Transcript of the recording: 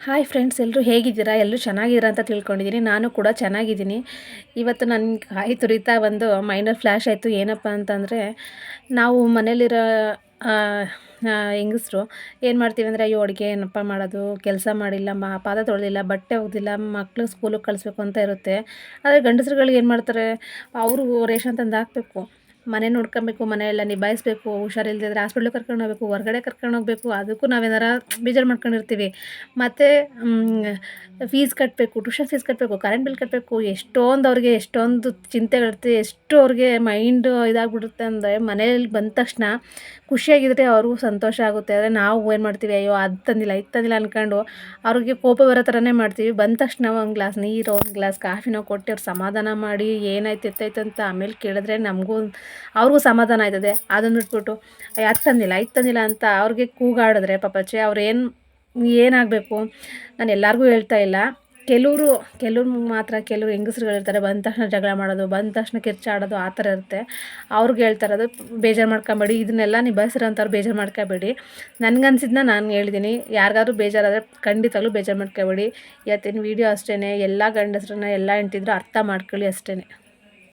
Hi friends, ಎಲ್ಲರೂ ಹೇಗಿದ್ದೀರಾ? ಎಲ್ಲರೂ ಚೆನ್ನಾಗಿದ್ದೀರಾ ಅಂತ ತಿಳ್ಕೊಂಡಿದ್ದೀನಿ. ನಾನು ಕೂಡ ಚೆನ್ನಾಗಿದ್ದೀನಿ. ಇವತ್ತು ನನ್ನ ಕಾಯಿ ತುರಿತಾ ಒಂದು ಮೈಂಡಲ್ಲಿ ಫ್ಲ್ಯಾಶ್ ಆಯಿತು. ಏನಪ್ಪ ಅಂತಂದರೆ, ನಾವು ಮನೇಲಿರೋ ಹೆಂಗಸ್ರು ಏನು ಮಾಡ್ತೀವಿ ಅಂದರೆ, ಅಯ್ಯೋ ಅಡುಗೆ ಏನಪ್ಪ ಮಾಡೋದು, ಕೆಲಸ ಮಾಡಿಲ್ಲ, ಪಾತ್ರೆ ತೊಳೆದಿಲ್ಲ, ಬಟ್ಟೆ ಒಗೆದಿಲ್ಲ, ಮಕ್ಳು ಸ್ಕೂಲಿಗೆ ಕಳಿಸ್ಬೇಕು ಅಂತ ಇರುತ್ತೆ. ಆದರೆ ಗಂಡಸ್ರುಗಳು ಏನು ಮಾಡ್ತಾರೆ, ಅವರು ರೇಷನ್ ತಂದು ಹಾಕಬೇಕು, ಮನೆ ನೋಡ್ಕೊಬೇಕು, ಮನೆಯೆಲ್ಲ ನಿಭಾಯಿಸಬೇಕು, ಹುಷಾರಿಲ್ದಿದ್ರೆ ಹಾಸ್ಪಿಟ್ಲಿಗೆ ಕರ್ಕೊಂಡು ಹೋಗ್ಬೇಕು, ಹೊರಗಡೆ ಕರ್ಕೊಂಡು ಹೋಗಬೇಕು, ಅದಕ್ಕೂ ನಾವೇನಾರ ಬೇಜಾರು ಮಾಡ್ಕೊಂಡಿರ್ತೀವಿ. ಮತ್ತು ಫೀಸ್ ಕಟ್ಟಬೇಕು, ಟ್ಯೂಷನ್ ಫೀಸ್ ಕಟ್ಟಬೇಕು, ಕರೆಂಟ್ ಬಿಲ್ ಕಟ್ಟಬೇಕು, ಎಷ್ಟೊಂದು ಅವ್ರಿಗೆ ಎಷ್ಟೊಂದು ಚಿಂತೆಗಳಿರುತ್ತೆ. ಎಷ್ಟು ಅವ್ರಿಗೆ ಮೈಂಡು ಇದಾಗ್ಬಿಡುತ್ತೆ ಅಂದರೆ, ಮನೇಲಿ ಬಂದ ತಕ್ಷಣ ಖುಷಿಯಾಗಿದ್ರೆ ಅವ್ರಿಗೂ ಸಂತೋಷ ಆಗುತ್ತೆ. ಆದರೆ ನಾವು ಏನು ಮಾಡ್ತೀವಿ, ಅಯ್ಯೋ ಅದು ತಂದಿಲ್ಲ ಇದು ತಂದಿಲ್ಲ ಅಂದ್ಕೊಂಡು ಅವ್ರಿಗೆ ಕೋಪ ಬರೋ ಥರನೇ ಮಾಡ್ತೀವಿ. ಬಂದ ತಕ್ಷಣ ಒಂದು ಗ್ಲಾಸ್ ನೀರು, ಒಂದು ಗ್ಲಾಸ್ ಕಾಫಿನೋ ಕೊಟ್ಟು ಅವ್ರು ಸಮಾಧಾನ ಮಾಡಿ ಏನಾಯ್ತು ಎತ್ತಾಯ್ತು ಅಂತ ಆಮೇಲೆ ಕೇಳಿದ್ರೆ ನಮಗೂ ಅವ್ರಿಗೂ ಸಮಾಧಾನ ಆಯ್ತದೆ. ಅದನ್ನು ಬಿಟ್ಬಿಟ್ಟು ಅದು ತಂದಿಲ್ಲ ಇದು ತಂದಿಲ್ಲ ಅಂತ ಅವ್ರಿಗೆ ಕೂಗಾಡಿದ್ರೆ ಪಾಪಚ್ಚಿ ಅವ್ರೇನು ಏನಾಗಬೇಕು. ನಾನು ಎಲ್ಲರಿಗೂ ಹೇಳ್ತಾ ಇಲ್ಲ, ಕೆಲವ್ರು ಮಾತ್ರ ಕೆಲವ್ರು ಹೆಂಗಸ್ರುಗಳಿರ್ತಾರೆ, ಬಂದ ತಕ್ಷಣ ಜಗಳ ಮಾಡೋದು, ಬಂದ ತಕ್ಷಣ ಕಿರ್ಚಾಡೋದು, ಆ ಥರ ಇರುತ್ತೆ. ಅವ್ರಿಗೆ ಹೇಳ್ತಾ ಇರೋದು, ಬೇಜಾರು ಮಾಡ್ಕೊಂಬೇಡಿ, ಇದನ್ನೆಲ್ಲ ನಿಭಾಯಿಸಿರೋಂಥವ್ರು ಬೇಜಾರು ಮಾಡ್ಕೋಬೇಡಿ. ನನಗನ್ಸಿದ್ದನ್ನ ನಾನು ಹೇಳಿದ್ದೀನಿ. ಯಾರಿಗಾದ್ರೂ ಬೇಜಾರಾದರೆ ಖಂಡಿತವಾಗ್ಲೂ ಬೇಜಾರು ಮಾಡ್ಕೋಬೇಡಿ. ಇವತ್ತಿನ ವೀಡಿಯೋ ಅಷ್ಟೇ. ಎಲ್ಲ ಗಂಡಸ್ರನ್ನ ಎಲ್ಲ ಹೆಂಡ್ತಿದ್ರು ಅರ್ಥ ಮಾಡ್ಕೊಳ್ಳಿ ಅಷ್ಟೇ.